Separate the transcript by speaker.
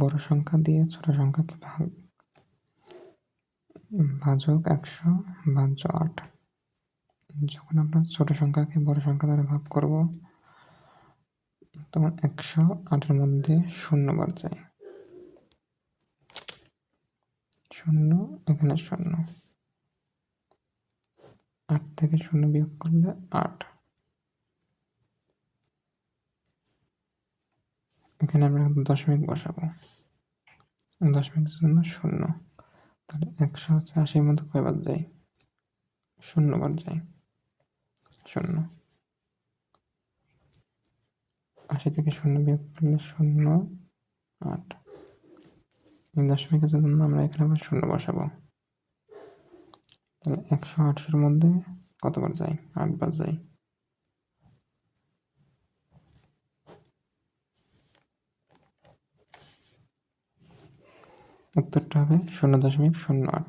Speaker 1: বড় সংখ্যা দিয়ে ছোট সংখ্যাকে ভাজক 100 ভাজ্য 8। যখন আমরা ছোট সংখ্যাকে বড় সংখ্যা দ্বারা ভাগ করব তখন 108-এর মধ্যে 0 বার যায়। 0, এখানে 0। 8 থেকে 0 বিয়োগ করলে 8। এখানে আমরা দশমিক বসাবো। দশমিকের জন্য 0। তাহলে 100 হচ্ছে 80-এর মধ্যে কয়বার যায়? 0 বার যায়। 0। 80 থেকে 0 বিয়োগ করলে 0, 8। এই দশমিকের জন্য আমরা এখানে আবার 0 বসাবো। তাহলে 180-এর মধ্যে কতবার যায়? 8 বার যায়। উত্তরটা হবে 0.08।